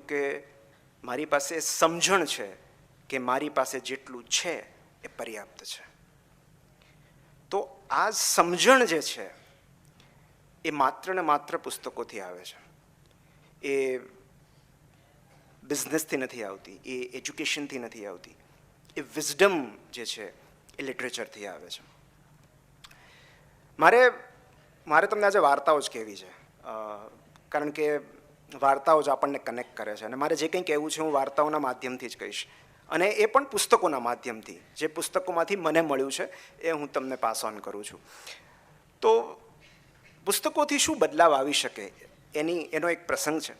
કે મારી પાસે સમજણ છે કે મારી પાસે જેટલું છે એ પર્યાપ્ત છે. તો આ સમજણ જે છે એ માત્ર ને માત્ર પુસ્તકોથી આવે છે. એ બિઝનેસથી નથી આવતી, એ એજ્યુકેશનથી નથી આવતી. એ વિઝડમ જે છે એ લિટરેચરથી આવે છે. મારે તમને આજે વાર્તાઓ જ કહેવી છે, કારણ કે વાર્તાઓ જ આપણને કનેક્ટ કરે છે. અને મારે જે કંઈ કહેવું છે હું વાર્તાઓના માધ્યમથી જ કહીશ, અને એ પણ પુસ્તકોના માધ્યમથી. જે પુસ્તકોમાંથી મને મળ્યું છે એ હું તમને પાસ ઓન કરું છું. તો પુસ્તકોથી શું બદલાવ આવી શકે એનો એક પ્રસંગ છે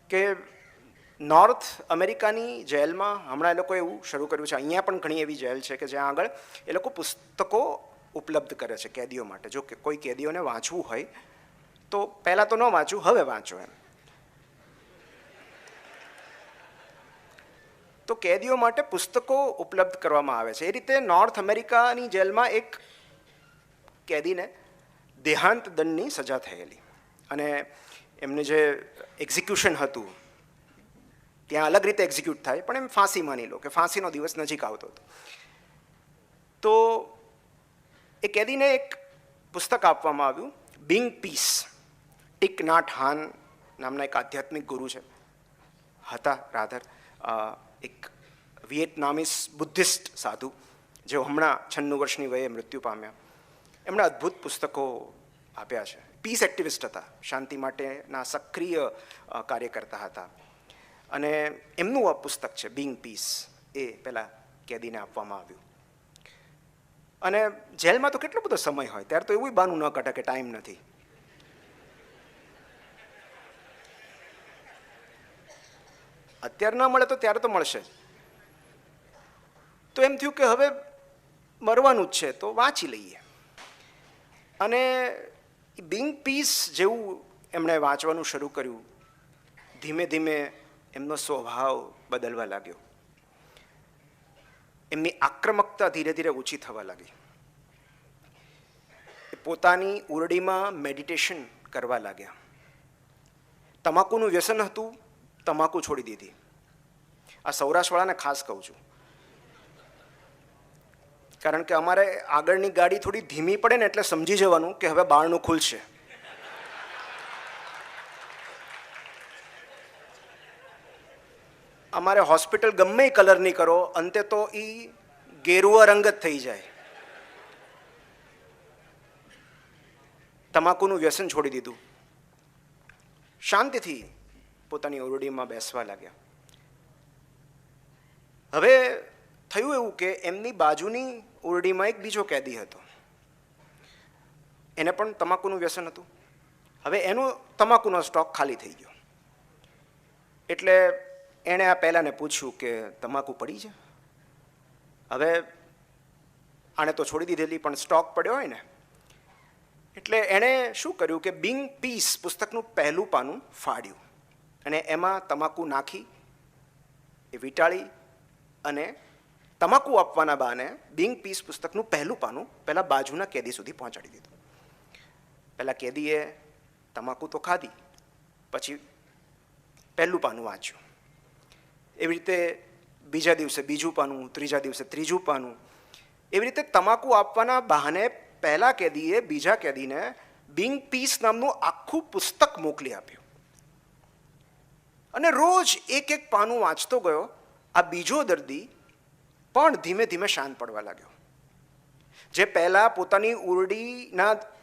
કે નોર્થ અમેરિકાની જેલમાં હમણાં એ લોકોએ એવું શરૂ કર્યું છે. અહીંયા પણ ઘણી એવી જેલ છે કે જ્યાં આગળ એ લોકો પુસ્તકો ઉપલબ્ધ કરે છે કેદીઓ માટે. જો કે કોઈ કેદીઓને વાંચવું હોય તો પહેલાં તો ન વાંચવું, હવે વાંચો એમ. તો કેદીઓ માટે પુસ્તકો ઉપલબ્ધ કરવામાં આવે છે. એ રીતે નોર્થ અમેરિકાની જેલમાં એક કેદીને દેહાંત દંડની સજા થયેલી, અને એમને જે એક્ઝિક્યુશન હતું ત્યાં અલગ રીતે એક્ઝિક્યુટ થાય, પણ એમ ફાંસી માની લો કે ફાંસીનો દિવસ નજીક આવતો હતો. તો એ કેદીને એક પુસ્તક આપવામાં આવ્યું, બિંગ પીસ. ટિક નાટ હાન નામના એક આધ્યાત્મિક ગુરુ છે, હતા રાધર, એક વિયેતનામીસ બુદ્ધિસ્ટ સાધુ, જેઓ હમણાં 96 વર્ષની વયે મૃત્યુ પામ્યા. એમણે અદ્ભુત પુસ્તકો આપ્યા છે. પીસ એક્ટિવિસ્ટ હતા, શાંતિ માટેના સક્રિય કાર્ય કરતા હતા. અને એમનું આ પુસ્તક છે બિંગ પીસ, એ પેલા કેદીને આપવામાં આવ્યું. અને જેલમાં તો કેટલો બધો સમય હોય, ત્યારે તો એવું બાનું ન કાઢે કે ટાઈમ નથી. અત્યારે ન મળે તો ત્યારે તો મળશે જ. તો એમ થયું કે હવે મરવાનું જ છે તો વાંચી લઈએ. અને બિંગ પીસ જેવું એમણે વાંચવાનું શરૂ કર્યું, ધીમે ધીમે એમનો સ્વભાવ બદલવા લાગ્યો. એમની આક્રમકતા ધીરે ધીરે ઓછી થવા લાગી. પોતાની ઉરડીમાં મેડિટેશન કરવા લાગ્યા. તમાકુનું વ્યસન હતું, તમાકુ છોડી દીધી. આ સૌરાષ્ટ્રવાળાને ખાસ કહું છું, કારણ કે અમારે આગળની ગાડી થોડી ધીમી પડે ને એટલે સમજી જવાનું કે હવે બારણું ખુલશે. અમારે હોસ્પિટલ ગમે એ કલરની કરો, અંતે તો એ ગેરુઆ રંગ જ થઈ જાય. તમાકુનું વ્યસન છોડી દીધું, શાંતિથી પોતાની ઓરડીમાં બેસવા લાગ્યા. હવે થયું એવું કે એમની બાજુની ઓરડીમાં એક બીજો કેદી હતો, એને પણ તમાકુનું વ્યસન હતું. હવે એનો તમાકુનો સ્ટોક ખાલી થઈ ગયો, એટલે એણે આ પહેલાંને પૂછ્યું કે તમાકુ પડી છે. હવે આણે તો છોડી દીધેલી, પણ સ્ટોક પડ્યો હોય ને, એટલે એણે શું કર્યું કે બિંગ પીસ પુસ્તકનું પહેલું પાનું ફાડ્યું અને એમાં તમાકુ નાખી એ વીંટાળી, અને તમાકુ આપવાના બહાને બિંગ પીસ પુસ્તકનું પહેલું પાનું પહેલાં બાજુના કેદી સુધી પહોંચાડી દીધું. પહેલાં કેદીએ તમાકુ તો ખાધી, પછી પહેલું પાનું વાંચ્યું. એવી રીતે બીજા દિવસે બીજું પાનું, ત્રીજા દિવસે ત્રીજું પાનું. એવી રીતે તમાકુ આપવાના બહાને પહેલા કેદીએ બીજા કેદીને બિંગ પીસ નામનું આખું પુસ્તક મોકલી આપ્યું. અને રોજ એક એક પાનું વાંચતો ગયો. આ બીજો દર્દી પણ ધીમે ધીમે શાંત પડવા લાગ્યો. જે પહેલા પોતાની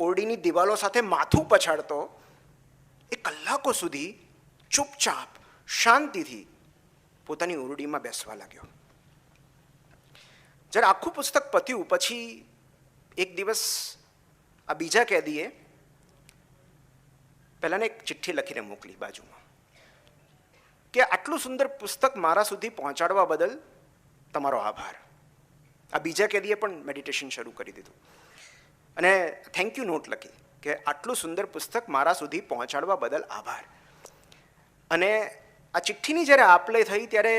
ઓરડીની દિવાલો સાથે માથું પછાડતો, એ કલાકો સુધી ચૂપચાપ શાંતિથી પોતાની ઓરડીમાં બેસવા લાગ્યો. જ્યારે આખું પુસ્તક પત્યું પછી એક દિવસ આ બીજા કેદીએ પહેલાને એક ચિઠ્ઠી લખીને મોકલી બાજુમાં કે આટલું સુંદર પુસ્તક મારા સુધી પહોંચાડવા બદલ તમારો આભાર. આ બીજા કેદીએ પણ મેડિટેશન શરૂ કરી દીધું અને થેન્ક યુ નોટ લખી કે આટલું સુંદર પુસ્તક મારા સુધી પહોંચાડવા બદલ આભાર. અને આ ચિઠ્ઠીની જ્યારે આપ-લે થઈ ત્યારે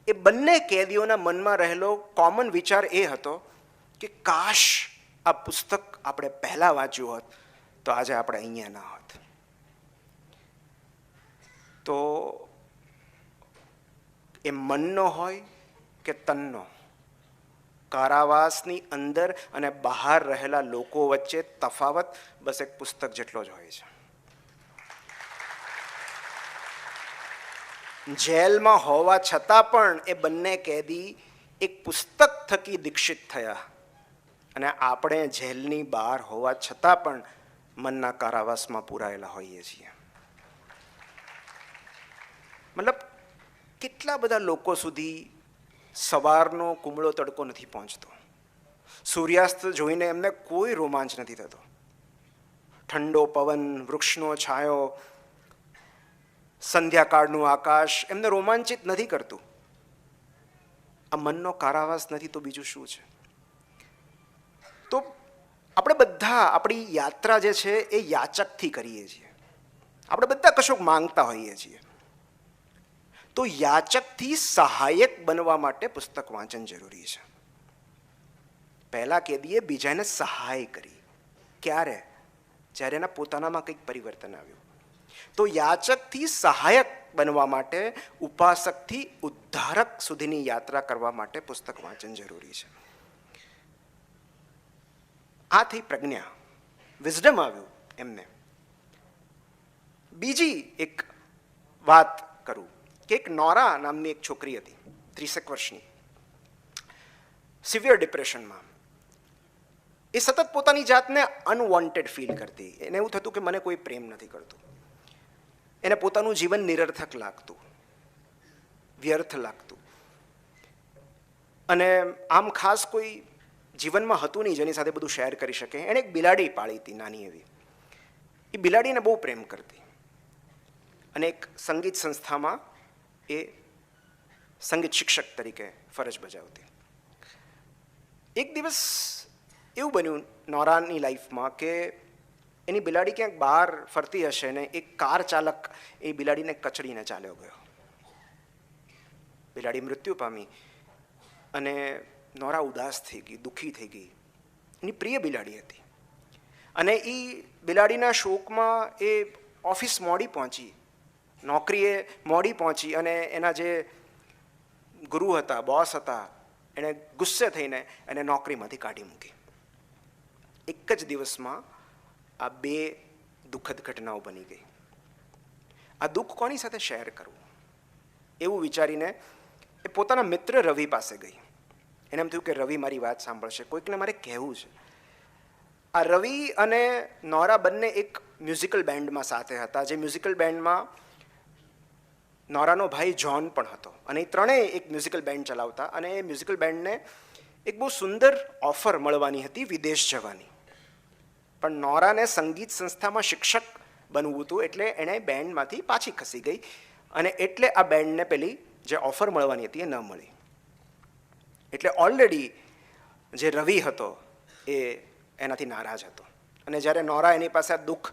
એ બંને કેદીઓના મનમાં રહેલો કોમન વિચાર એ હતો કે કાશ આ પુસ્તક આપણે પહેલાં વાંચ્યું હોત તો આજે આપણે અહીંયા ના હોત. તો એ મનનો હોય કે તનનો, કારાવાસની અંદર અને બહાર રહેલા લોકો વચ્ચે તફાવત બસ એક પુસ્તક જેટલો જ હોય છે. જેલમાં હોવા છતાં પણ એ બંને કેદી એક પુસ્તક થકી દીક્ષિત થયા, અને આપણે જેલની બહાર હોવા છતાં પણ મનના કારાવાસમાં પૂરાયેલા હોઈએ છીએ. મતલબ કેટલા બધા લોકો સુધી સવારનો કુમળો તડકો નથી પહોંચતો, સૂર્યાસ્ત જોઈને એમને કોઈ રોમાંચ નથી થતો, ઠંડો પવન, વૃક્ષનો છાંયો, સંધ્યાકાળનું આકાશ એમને રોમાંચિત નથી કરતું. આ મનનો કારાવાસ નથી તો બીજું શું છે? તો આપણે બધા આપણી યાત્રા જે છે એ યાચકથી કરીએ છીએ. આપણે બધા કશુંક માંગતા હોઈએ છીએ. તો યાચકથી સહાયક બનવા માટે પુસ્તક વાંચન જરૂરી છે. પહેલા કેદીએ બીજાને સહાય કરી. ક્યારે? જ્યારે એના પોતાનામાં કંઈક પરિવર્તન આવ્યું. તો યાચકથી સહાયક બનવા માટે, ઉપાસકથી ઉદ્ધારક સુધીની યાત્રા કરવા માટે પુસ્તક વાંચન જરૂરી છે. આ થઈ પ્રજ્ઞા, વિઝડમ આવ્યું એમને. બીજી એક વાત કરું કે એક નોરા નામની એક છોકરી હતી, 30 વર્ષની, સિવિયર ડિપ્રેશનમાં. એ સતત પોતાની જાતને અનવોન્ટેડ ફીલ કરતી. એને એવું થતું કે મને કોઈ પ્રેમ નથી કરતું. એને પોતાનું જીવન નિરર્થક લાગતું, વ્યર્થ લાગતું. અને આમ ખાસ કોઈ જીવનમાં હતું નહીં જેની સાથે બધું શેર કરી શકે. એણે એક બિલાડી પાળી હતી, નાની એવી. એ બિલાડીને બહુ પ્રેમ કરતી અને એક સંગીત સંસ્થામાં એ સંગીત શિક્ષક તરીકે ફરજ બજાવતી. એક દિવસ એવું બન્યું નોરાની લાઈફમાં કે એની બિલાડી ક્યાંક બહાર ફરતી હશે ને એક કાર ચાલક એ બિલાડીને કચડીને ચાલ્યો ગયો. બિલાડી મૃત્યુ પામી અને નોરા ઉદાસ થઈ ગઈ, દુઃખી થઈ ગઈ. એની પ્રિય બિલાડી હતી અને એ બિલાડીના શોકમાં એ ઓફિસ મોડી પહોંચી, નોકરીએ મોડી પહોંચી અને એના જે ગુરુ હતા, બોસ હતા, એણે ગુસ્સે થઈને એને નોકરીમાંથી કાઢી મૂકી. એક જ દિવસમાં આ બે દુઃખદ ઘટનાઓ બની ગઈ. આ દુઃખ કોની સાથે શેર કરવું એવું વિચારીને એ પોતાના મિત્ર રવિ પાસે ગઈ. એને એમ થયું કે રવિ મારી વાત સાંભળશે, કોઈકને મારે કહેવું છે. આ રવિ અને નોરા બંને એક મ્યુઝિકલ બેન્ડમાં સાથે હતા, જે મ્યુઝિકલ બેન્ડમાં નોરાનો ભાઈ જ્હોન પણ હતો અને એ ત્રણેય એક મ્યુઝિકલ બેન્ડ ચલાવતા. અને એ મ્યુઝિકલ બેન્ડને એક બહુ સુંદર ઓફર મળવાની હતી વિદેશ જવાની. પણ નોરાને સંગીત સંસ્થામાં શિક્ષક બનવું હતું એટલે એણે બેન્ડમાંથી પાછી ખસી ગઈ અને એટલે આ બેન્ડને પેલી જે ઓફર મળવાની હતી એ ન મળી. એટલે ઓલરેડી જે રવિ હતો એ એનાથી નારાજ હતો. અને જ્યારે નોરા એની પાસે આ દુઃખ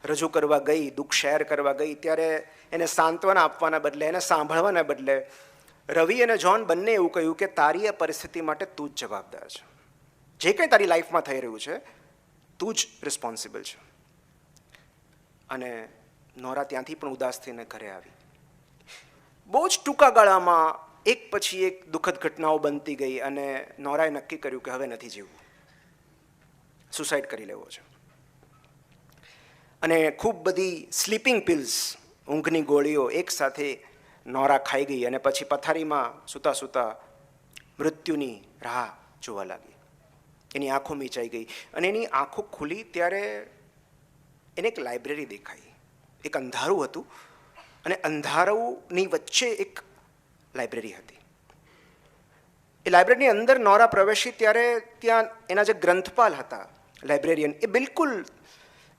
રજૂ કરવા ગઈ, દુઃખ શેર કરવા ગઈ, ત્યારે એને સાંત્વના આપવાના બદલે, એને સાંભળવાના બદલે રવિ અને જ્હોન બંને એવું કહ્યું કે તારી આ પરિસ્થિતિ માટે તું જ જવાબદાર છે. જે કંઈ તારી લાઈફમાં થઈ રહ્યું છે તું જ રિસ્પોન્સિબલ છે. અને નોરા ત્યાંથી પણ ઉદાસ થઈને ઘરે આવી. બહુ જ ટૂંકા ગાળામાં એક પછી એક દુઃખદ ઘટનાઓ બનતી ગઈ અને નોરાએ નક્કી કર્યું કે હવે નથી જીવવું, સુસાઇડ કરી લેવો છે. અને ખૂબ બધી સ્લીપિંગ પિલ્સ, ઊંઘની ગોળીઓ એકસાથે નોરા ખાઈ ગઈ અને પછી પથારીમાં સૂતા સૂતા મૃત્યુની રાહ જોવા લાગી. એની આંખો મીચાઈ ગઈ અને એની આંખો ખુલી ત્યારે એને એક લાઇબ્રેરી દેખાઈ. એક અંધારું હતું અને અંધારાની વચ્ચે એક લાઇબ્રેરી હતી. એ લાઇબ્રેરીની અંદર નોરા પ્રવેશી ત્યારે ત્યાં એના જે ગ્રંથપાલ હતા, લાઇબ્રેરિયન, એ બિલકુલ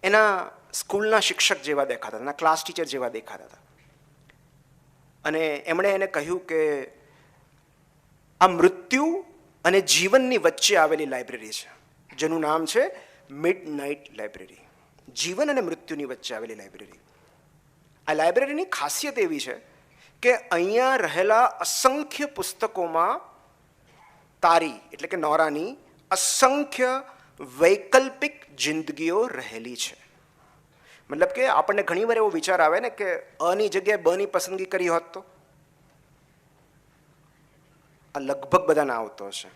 એના સ્કૂલના શિક્ષક જેવા દેખાતા હતા, એના ક્લાસ ટીચર જેવા દેખાતા હતા. અને એમણે એને કહ્યું કે આ મૃત્યુ અને જીવનની વચ્ચે આવેલી લાઇબ્રેરી છે, જેનું નામ છે મિડનાઇટ લાઇબ્રેરી. જીવન અને મૃત્યુની વચ્ચે આવેલી લાઇબ્રેરી. આ લાઇબ્રેરીની ખાસિયત એવી છે કે અહીંયા રહેલા અસંખ્ય પુસ્તકોમાં તારી એટલે કે નોરાની અસંખ્ય વૈકલ્પિક જિંદગીઓ રહેલી છે. મતલબ કે આપણને ઘણીવાર એવો વિચાર આવે ને કે અની જગ્યાએ બની પસંદગી કરી હોત તો આ લગભગ બધાને આવતો હશે.